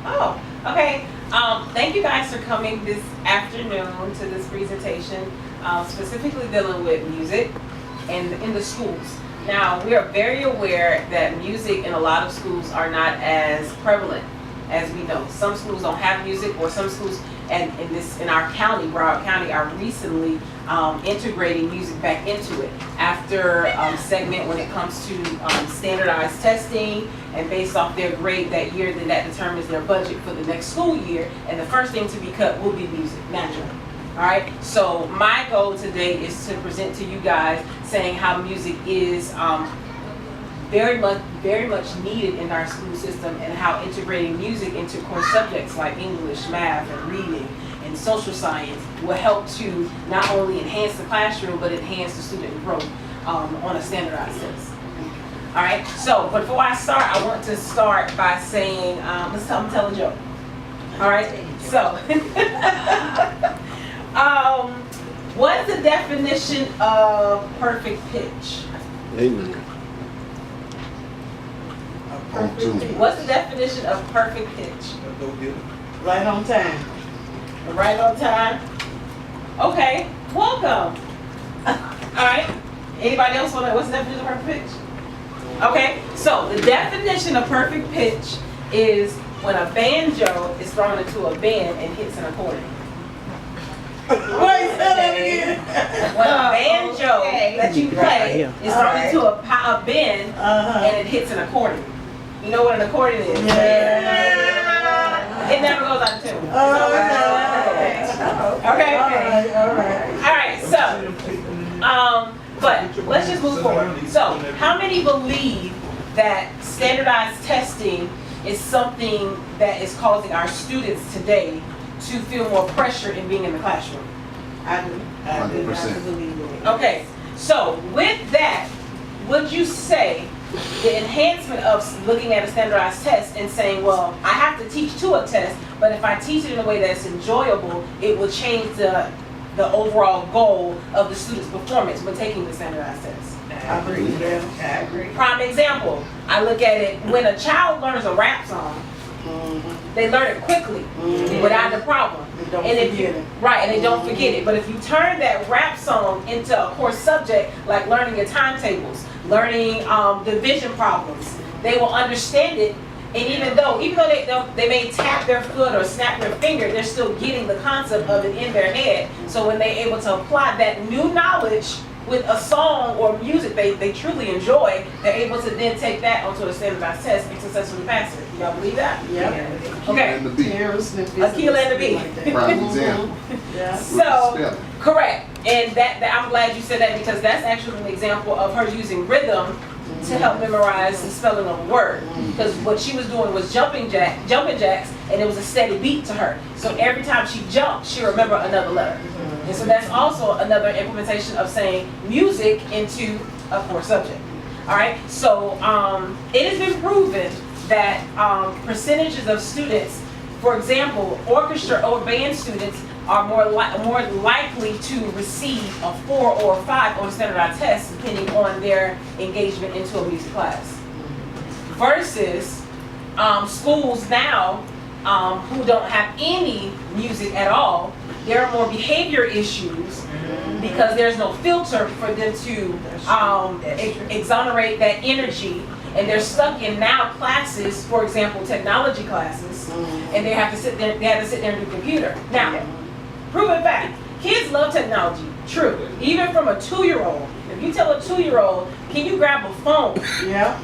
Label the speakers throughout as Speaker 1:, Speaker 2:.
Speaker 1: Oh, okay. Thank you guys for coming this afternoon to this presentation, specifically dealing with music and in the schools. Now, we are very aware that music in a lot of schools are not as prevalent as we know. Some schools don't have music, or some schools, and in our county, Broward County, are recently integrating music back into it after segment when it comes to standardized testing, and based off their grade that year, then that determines their budget for the next school year, and the first thing to be cut will be music, naturally. All right, so my goal today is to present to you guys saying how music is very much needed in our school system, and how integrating music into core subjects like English, math, and reading, and social science will help to not only enhance the classroom, but enhance the student growth on a standardized test. All right, so before I start, I want to start by saying, let's tell a joke. All right, so, what's the definition of perfect pitch?
Speaker 2: Amen.
Speaker 1: What's the definition of perfect pitch?
Speaker 3: Right on time.
Speaker 1: Right on time? Okay, welcome. All right, anybody else want to, what's the definition of perfect pitch? Okay, so the definition of perfect pitch is when a banjo is thrown into a bend and hits an accordion.
Speaker 3: Wait, say that again.
Speaker 1: When a banjo that you play is thrown into a bend
Speaker 3: Uh-huh.
Speaker 1: and it hits an accordion. You know what an accordion is?
Speaker 3: Yeah.
Speaker 1: It never goes out of tune.
Speaker 3: Okay.
Speaker 1: Okay.
Speaker 3: All right.
Speaker 1: All right. So, but let's just move forward. So, how many believe that standardized testing is something that is causing our students today to feel more pressure in being in the classroom?
Speaker 3: I do. I do. I
Speaker 2: 100%.
Speaker 3: believe it.
Speaker 1: Okay. So, with that, would you say the enhancement of looking at a standardized test and saying, well, I have to teach to a test, but if I teach it in a way that's enjoyable, it will change the overall goal of the student's performance when taking the standardized test?
Speaker 3: I agree. Yeah, I agree.
Speaker 1: Prime example, I look at it, when a child learns a rap song, they learn it quickly without a problem.
Speaker 3: They don't
Speaker 1: And if
Speaker 3: forget
Speaker 1: you,
Speaker 3: it.
Speaker 1: right, and they don't forget it. But if you turn that rap song into a core subject, like learning your timetables, learning division problems, they will understand it. And even though they may tap their foot or snap their finger, they're still getting the concept of it in their head. So when they're able to apply that new knowledge with a song or music they truly enjoy, they're able to then take that onto a standardized test and successfully pass it. Y'all believe that?
Speaker 3: Yeah.
Speaker 1: Okay.
Speaker 2: And the beat.
Speaker 1: Akil and the beat.
Speaker 2: Prime example.
Speaker 3: Yeah.
Speaker 1: So, correct. And that I'm glad you said that, because that's actually an example of her using rhythm to help memorize the spelling of a word. Because what she was doing was jumping jacks, and it was a steady beat to her. So every time she jumped, she remembered another letter. And so that's also another implementation of saying music into a core subject. All right. So it has been proven that percentages of students, for example, orchestra or band students, are more likely to receive a 4 or a 5 on a standardized test, depending on their engagement into a music class. Versus schools now who don't have any music at all, there are more behavior issues because there's no filter for them to exonerate that energy. And they're stuck in now classes, for example, technology classes, and they have to sit there and do computer. Now, proven fact, kids love technology, true. Even from a 2-year-old. If you tell a 2-year-old, can you grab a phone?
Speaker 3: Yeah.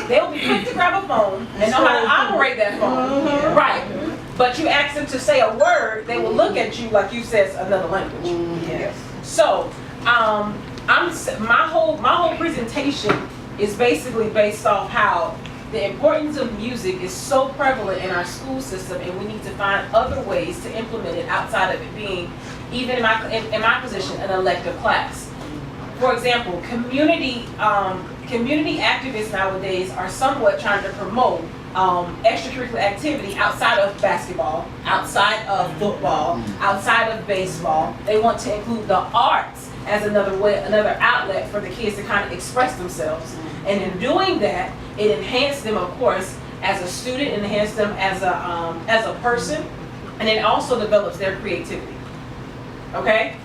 Speaker 1: They'll be quick to grab a phone and know how to operate that phone. Right. But you ask them to say a word, they will look at you like you said another language.
Speaker 3: Yes.
Speaker 1: So, my whole presentation is basically based off how the importance of music is so prevalent in our school system, and we need to find other ways to implement it outside of it being, even in my position, an elective class. For example, community activists nowadays are somewhat trying to promote extracurricular activity outside of basketball, outside of football, outside of baseball. They want to include the arts as another outlet for the kids to kind of express themselves. And in doing that, it enhanced them, of course, as a student, enhance them as a person, and it also develops their creativity. Okay?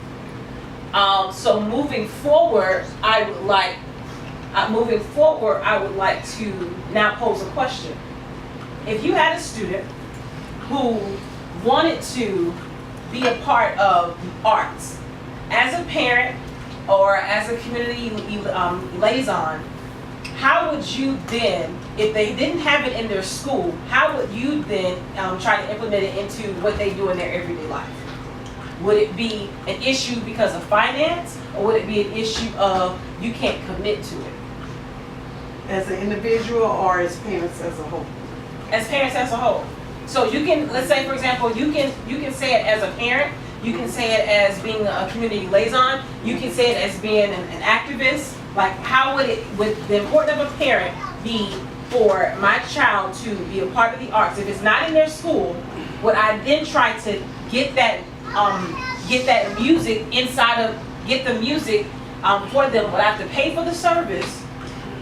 Speaker 1: So moving forward, I would like to now pose a question. If you had a student who wanted to be a part of arts, as a parent or as a community liaison, how would you then, if they didn't have it in their school, how would you then try to implement it into what they do in their everyday life? Would it be an issue because of finance, or would it be an issue of you can't commit to it?
Speaker 3: As an individual or as parents as a whole?
Speaker 1: As parents as a whole. So you can, let's say for example, you can say it as a parent, you can say it as being a community liaison, you can say it as being an activist. Like, how would the importance of a parent be for my child to be a part of the arts? If it's not in their school, would I then try to get that music get the music for them? Would I have to pay for the service,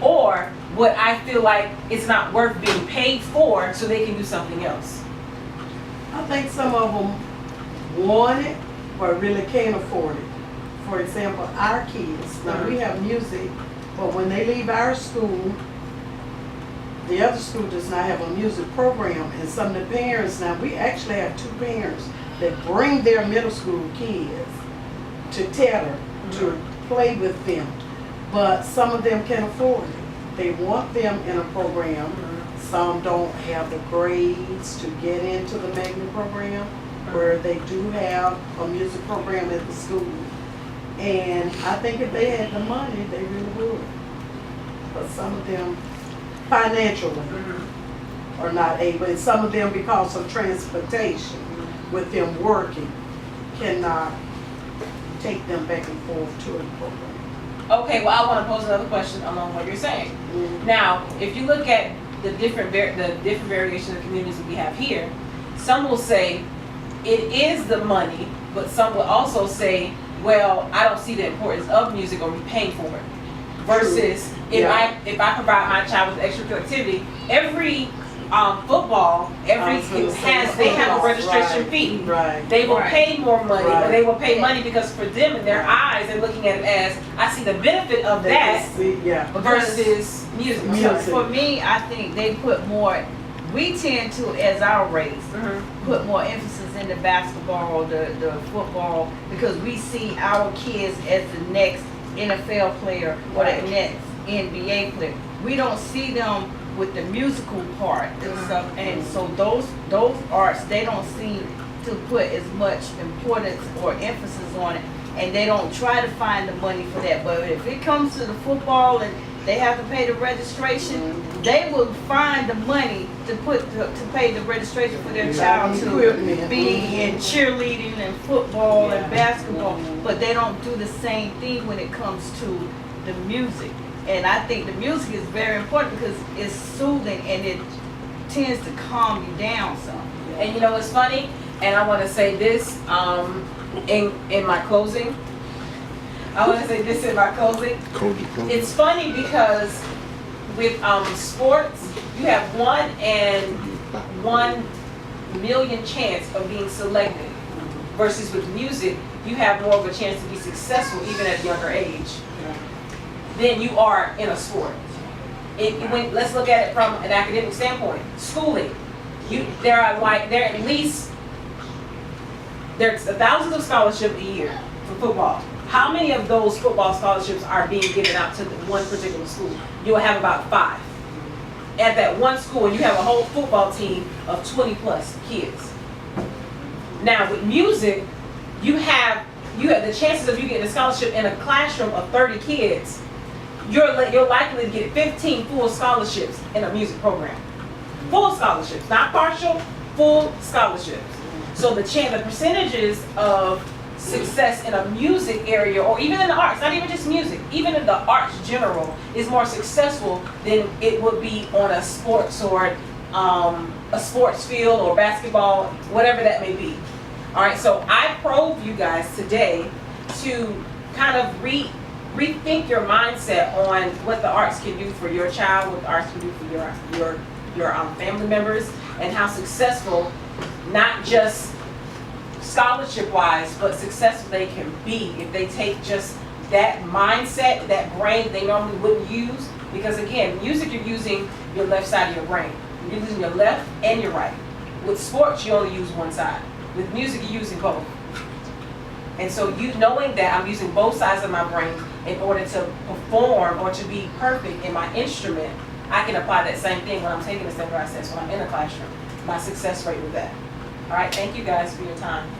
Speaker 1: or would I feel like it's not worth being paid for so they can do something else?
Speaker 3: I think some of them want it, but really can't afford it. For example, our kids, now we have music, but when they leave our school, the other school does not have a music program, and some of the parents, now we actually have 2 parents that bring their middle school kids to Taylor to play with them, but some of them can't afford it. They want them in a program. Some don't have the grades to get into the magnet program, where they do have a music program at the school. And I think if they had the money, they really would. But some of them financially are not able, and some of them, because of transportation, with them working, cannot take them back and forth to the program.
Speaker 1: Okay, well, I want to pose another question along what you're saying. Now, if you look at the different variations of communities that we have here, some will say it is the money, but some will also say, well, I don't see the importance of music or me paying for it. Versus if I provide my child with extracurricular activity, every football, they have a registration fee.
Speaker 3: Right.
Speaker 1: They will pay more money, or they will pay money because for them in their eyes, they're looking at it as, I see the benefit of that versus music.
Speaker 2: So for me, I think they put more, we tend to, as our race, put more emphasis in the basketball, the football, because we see our kids as the next NFL player or the next NBA player. We don't see them with the musical part and stuff, and so those arts, they don't seem to put as much importance or emphasis on it, and they don't try to find the money for that. But if it comes to the football and they have to pay the registration, they will find the money to pay the registration for their child to be in cheerleading and football and basketball, but they don't do the same thing when it comes to the music. And I think the music is very important because it's soothing and it tends to calm you down some.
Speaker 1: And you know what's funny? And I want to say this in my closing. It's funny because with sports, you have 1 in 1 million chance of being selected. Versus with music, you have more of a chance to be successful even at a younger age than you are in a sport. Let's look at it from an academic standpoint. Schooling, there's thousands of scholarships a year for football. How many of those football scholarships are being given out to one particular school? You'll have about 5. At that one school, and you have a whole football team of 20 plus kids. Now with music, you have the chances of you getting a scholarship in a classroom of 30 kids. You're likely to get 15 full scholarships in a music program. Full scholarships, not partial, full scholarships. So the percentages of success in a music area, or even in the arts, not even just music, even in the arts general, is more successful than it would be on a sports or a sports field or basketball, whatever that may be. All right, so I probe you guys today to kind of rethink your mindset on what the arts can do for your child, what the arts can do for your family members, and how successful, not just scholarship-wise, but successful they can be if they take just that mindset, that brain they normally wouldn't use. Because again, music, you're using your left side of your brain. You're using your left and your right. With sports, you only use one side. With music, you're using both. And so you knowing that I'm using both sides of my brain in order to perform or to be perfect in my instrument, I can apply that same thing when I'm taking the same process when I'm in a classroom. My success rate with that. All right, thank you guys for your time.